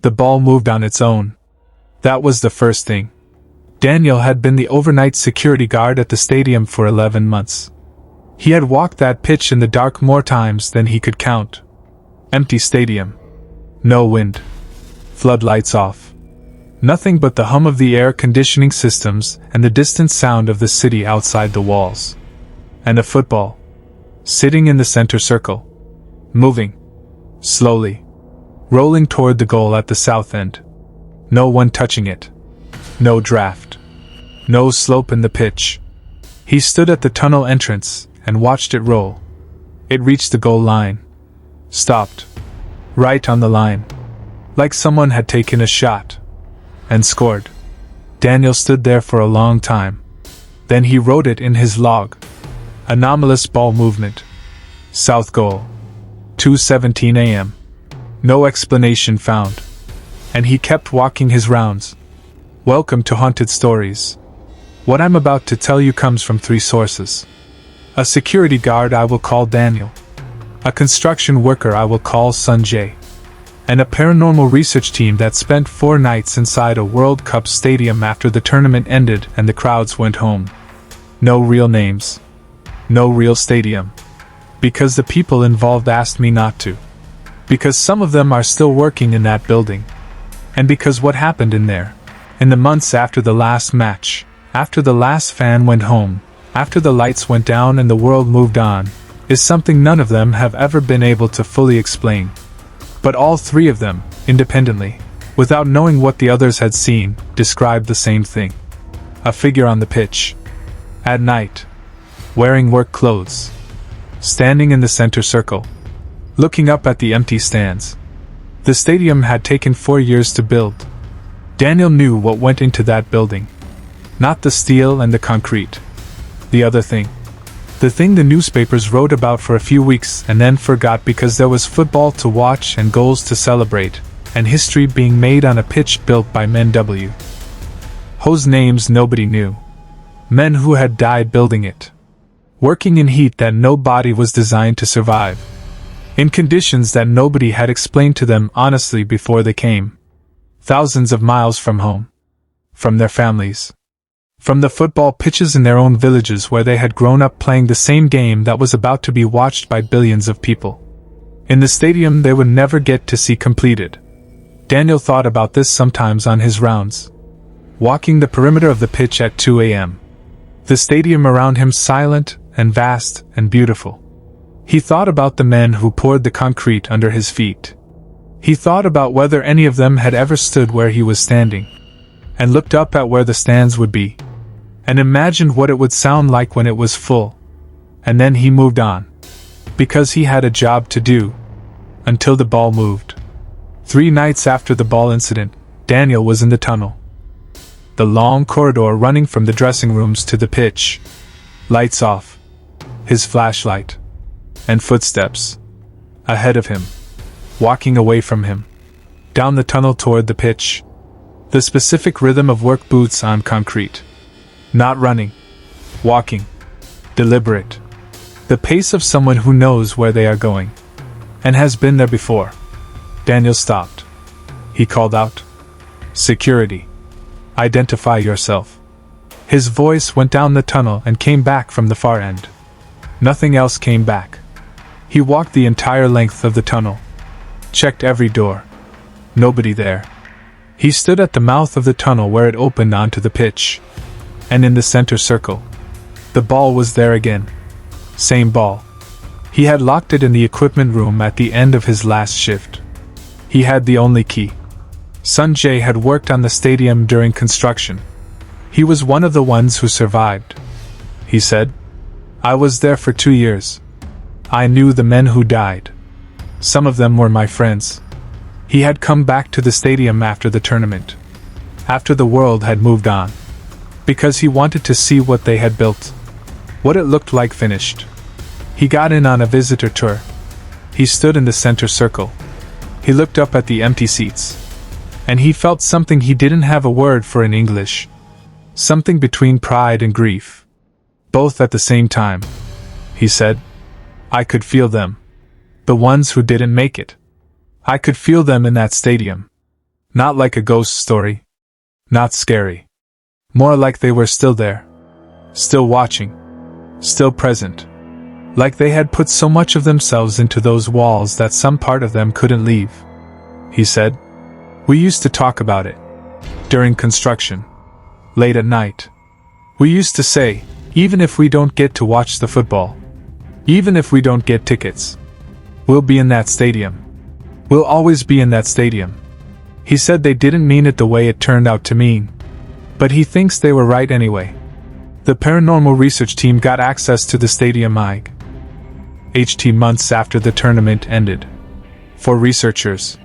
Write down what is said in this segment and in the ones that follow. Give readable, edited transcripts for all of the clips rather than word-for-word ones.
The ball moved on its own. That was the first thing. Daniel had been the overnight security guard at the stadium for 11 months. He had walked that pitch in the dark more times than he could count. Empty stadium. No wind. Floodlights off. Nothing but the hum of the air conditioning systems and the distant sound of the city outside the walls. And a football. Sitting in the center circle. Moving. Slowly. Rolling toward the goal at the south end. No one touching it. No draft. No slope in the pitch. He stood at the tunnel entrance and watched it roll. It reached the goal line. Stopped. Right on the line. Like someone had taken a shot. And scored. Daniel stood there for a long time. Then he wrote it in his log. Anomalous ball movement. South goal. 2:17 a.m. No explanation found. And he kept walking his rounds. Welcome to Haunted Stories. What I'm about to tell you comes from 3 sources. A security guard I will call Daniel. A construction worker I will call Sanjay. And a paranormal research team that spent 4 nights inside a World Cup stadium after the tournament ended and the crowds went home. No real names. No real stadium. Because the people involved asked me not to. Because some of them are still working in that building. And because what happened in there, in the months after the last match, after the last fan went home, after the lights went down and the world moved on, is something none of them have ever been able to fully explain. But all 3 of them, independently, without knowing what the others had seen, described the same thing. A figure on the pitch. At night. Wearing work clothes. Standing in the center circle. Looking up at the empty stands. The stadium had taken 4 years to build. Daniel knew what went into that building. Not the steel and the concrete. The other thing. The thing the newspapers wrote about for a few weeks and then forgot because there was football to watch and goals to celebrate, and history being made on a pitch built by men whose names nobody knew. Men who had died building it. Working in heat that no body was designed to survive. In conditions that nobody had explained to them honestly before they came. Thousands of miles from home. From their families. From the football pitches in their own villages where they had grown up playing the same game that was about to be watched by billions of people. In the stadium they would never get to see completed. Daniel thought about this sometimes on his rounds. Walking the perimeter of the pitch at 2 a.m. The stadium around him silent and vast and beautiful. He thought about the men who poured the concrete under his feet. He thought about whether any of them had ever stood where he was standing. And looked up at where the stands would be. And imagined what it would sound like when it was full. And then he moved on. Because he had a job to do. Until the ball moved. 3 nights after the ball incident, Daniel was in the tunnel. The long corridor running from the dressing rooms to the pitch. Lights off. His flashlight. And footsteps. Ahead of him. Walking away from him. Down the tunnel toward the pitch. The specific rhythm of work boots on concrete. Not running. Walking. Deliberate. The pace of someone who knows where they are going. And has been there before. Daniel stopped. He called out. Security. Identify yourself. His voice went down the tunnel and came back from the far end. Nothing else came back. He walked the entire length of the tunnel. Checked every door. Nobody there. He stood at the mouth of the tunnel where it opened onto the pitch. And in the center circle. The ball was there again. Same ball. He had locked it in the equipment room at the end of his last shift. He had the only key. Sanjay had worked on the stadium during construction. He was one of the ones who survived. He said, I was there for 2 years. I knew the men who died. Some of them were my friends. He had come back to the stadium after the tournament. After the world had moved on. Because he wanted to see what they had built. What it looked like finished. He got in on a visitor tour. He stood in the center circle. He looked up at the empty seats. And he felt something he didn't have a word for in English. Something between pride and grief. Both at the same time. He said, I could feel them. The ones who didn't make it. I could feel them in that stadium. Not like a ghost story. Not scary. More like they were still there. Still watching. Still present. Like they had put so much of themselves into those walls that some part of them couldn't leave. He said. We used to talk about it. During construction. Late at night. We used to say, even if we don't get to watch the football. Even if we don't get tickets. We'll be in that stadium. We'll always be in that stadium. He said they didn't mean it the way it turned out to mean. But he thinks they were right anyway. The paranormal research team got access to the stadium HT months after the tournament ended. 4 researchers.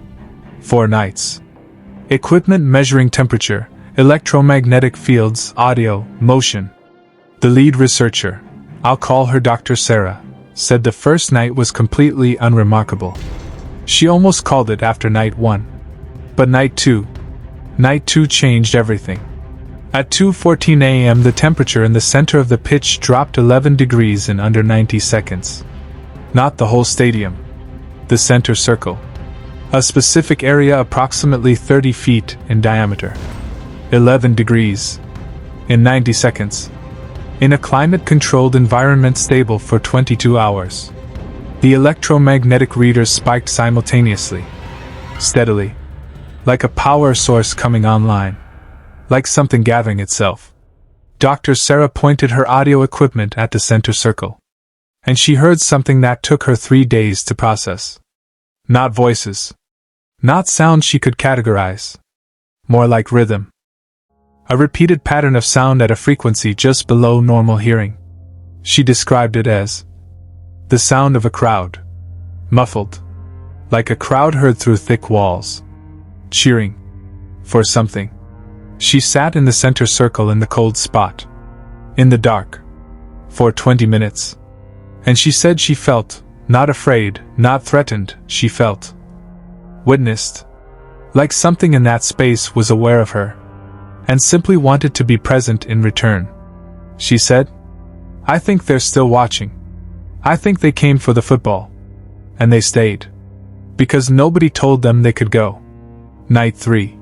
4 nights. Equipment measuring temperature, electromagnetic fields, audio, motion. The lead researcher, I'll call her Dr. Sarah, said the first night was completely unremarkable. She almost called it after night 1. But night 2 changed everything. At 2:14 a.m. the temperature in the center of the pitch dropped 11 degrees in under 90 seconds. Not the whole stadium. The center circle. A specific area approximately 30 feet in diameter. 11 degrees. In 90 seconds. In a climate-controlled environment stable for 22 hours. The electromagnetic readers spiked simultaneously. Steadily. Like a power source coming online. Like something gathering itself. Dr. Sarah pointed her audio equipment at the center circle. And she heard something that took her 3 days to process. Not voices. Not sounds she could categorize. More like rhythm. A repeated pattern of sound at a frequency just below normal hearing. She described it as the sound of a crowd. Muffled. Like a crowd heard through thick walls. Cheering. For something. She sat in the center circle in the cold spot. In the dark. For 20 minutes. And she said she felt, not afraid, not threatened, she felt. Witnessed. Like something in that space was aware of her. And simply wanted to be present in return. She said, I think they're still watching. I think they came for the football. And they stayed. Because nobody told them they could go. Night 3.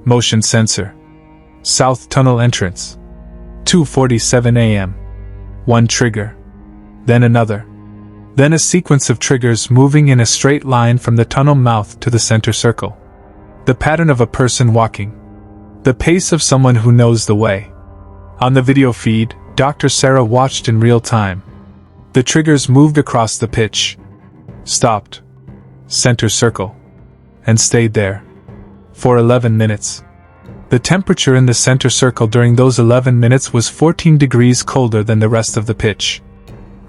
Motion sensor. South tunnel entrance. 2:47 a.m. One trigger. Then another. Then a sequence of triggers moving in a straight line from the tunnel mouth to the center circle. The pattern of a person walking. The pace of someone who knows the way. On the video feed, Dr. Sarah watched in real time. The triggers moved across the pitch. Stopped. Center circle. And stayed there. For 11 minutes. The temperature in the center circle during those 11 minutes was 14 degrees colder than the rest of the pitch.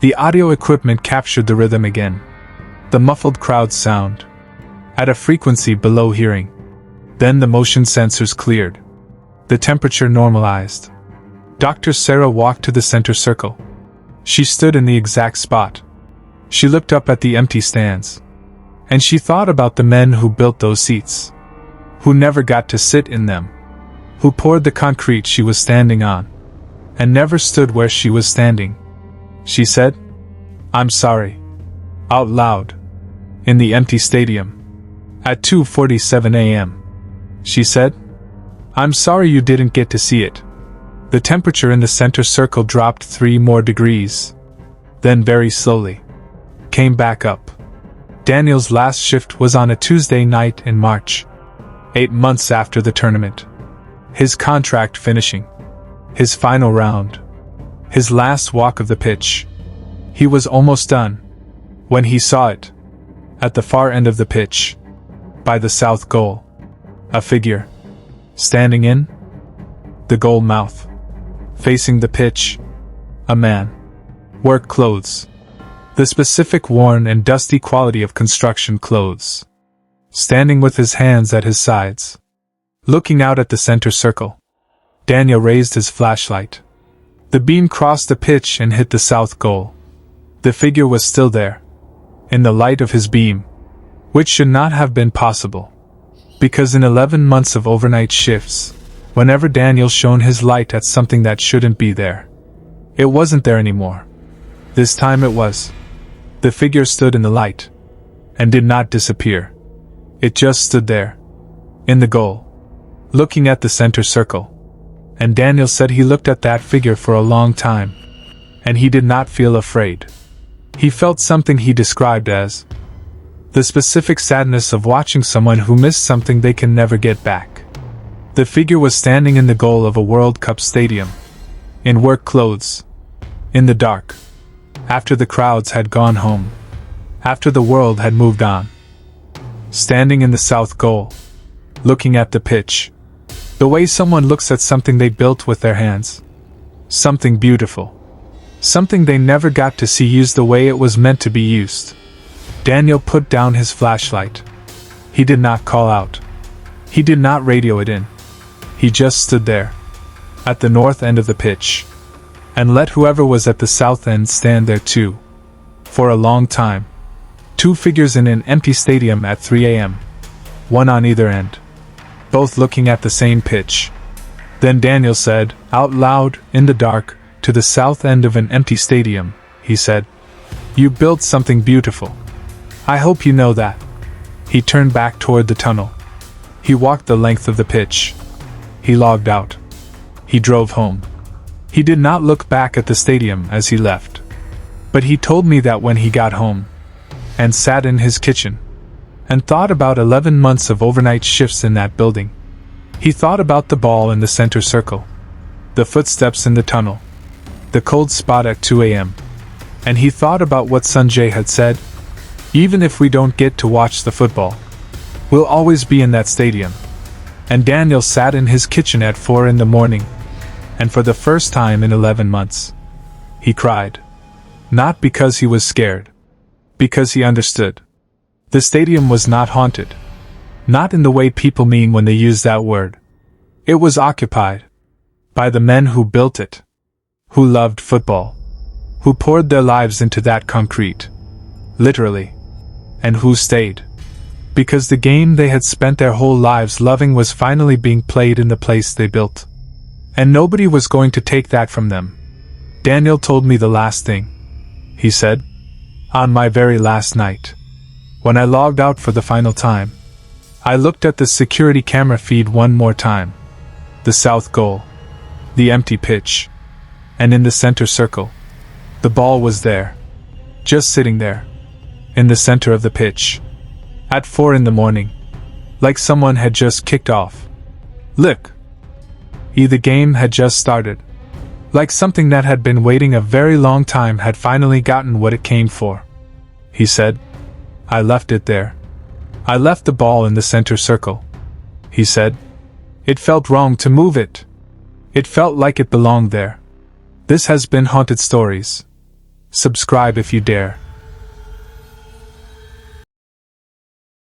The audio equipment captured the rhythm again. The muffled crowd sound. At a frequency below hearing. Then the motion sensors cleared. The temperature normalized. Dr. Sarah walked to the center circle. She stood in the exact spot. She looked up at the empty stands. And she thought about the men who built those seats. Who never got to sit in them. Who poured the concrete she was standing on. And never stood where she was standing. She said, I'm sorry. Out loud. In the empty stadium. At 2:47 a.m. She said, I'm sorry you didn't get to see it. The temperature in the center circle dropped 3 more degrees. Then very slowly. Came back up. Daniel's last shift was on a Tuesday night in March. 8 months after the tournament. His contract finishing. His final round. His last walk of the pitch. He was almost done. When he saw it. At the far end of the pitch. By the south goal. A figure. Standing in the goal mouth. Facing the pitch. A man. Work clothes. The specific worn and dusty quality of construction clothes. Standing with his hands at his sides. Looking out at the center circle. Daniel raised his flashlight. The beam crossed the pitch and hit the south goal. The figure was still there. In the light of his beam. Which should not have been possible. Because in 11 months of overnight shifts, whenever Daniel shone his light at something that shouldn't be there, it wasn't there anymore. This time it was. The figure stood in the light. And did not disappear. It just stood there. in the goal, looking at the center circle. And Daniel said he looked at that figure for a long time, and he did not feel afraid. He felt something he described as the specific sadness of watching someone who missed something they can never get back. The figure was standing in the goal of a World Cup stadium, in work clothes, in the dark, after the crowds had gone home, after the world had moved on. Standing in the south goal, looking at the pitch, the way someone looks at something they built with their hands. Something beautiful. Something they never got to see used the way it was meant to be used. Daniel put down his flashlight. He did not call out. He did not radio it in. He just stood there, at the north end of the pitch, and let whoever was at the south end stand there too. For a long time. 2 figures in an empty stadium at 3 a.m. One on either end, both looking at the same pitch. Then Daniel said, out loud, in the dark, to the south end of an empty stadium, he said, "You built something beautiful. I hope you know that." He turned back toward the tunnel. He walked the length of the pitch. He logged out. He drove home. He did not look back at the stadium as he left. But he told me that when he got home, and sat in his kitchen, and thought about 11 months of overnight shifts in that building, he thought about the ball in the center circle, the footsteps in the tunnel, the cold spot at 2 a.m., and he thought about what Sanjay had said, even if we don't get to watch the football, we'll always be in that stadium. And Daniel sat in his kitchen at 4 in the morning, and for the first time in 11 months, he cried. Not because he was scared, because he understood. The stadium was not haunted. Not in the way people mean when they use that word. It was occupied by the men who built it, who loved football, who poured their lives into that concrete, literally, and who stayed, because the game they had spent their whole lives loving was finally being played in the place they built. And nobody was going to take that from them. Daniel told me the last thing. He said, on my very last night, when I logged out for the final time, I looked at the security camera feed one more time. The south goal, the empty pitch, and in the center circle, the ball was there, just sitting there, in the center of the pitch, at 4 in the morning, like someone had just kicked off. Look! The game had just started. Like something that had been waiting a very long time had finally gotten what it came for. He said, I left it there. I left the ball in the center circle. He said, it felt wrong to move it. It felt like it belonged there. This has been Haunted Stories. Subscribe if you dare.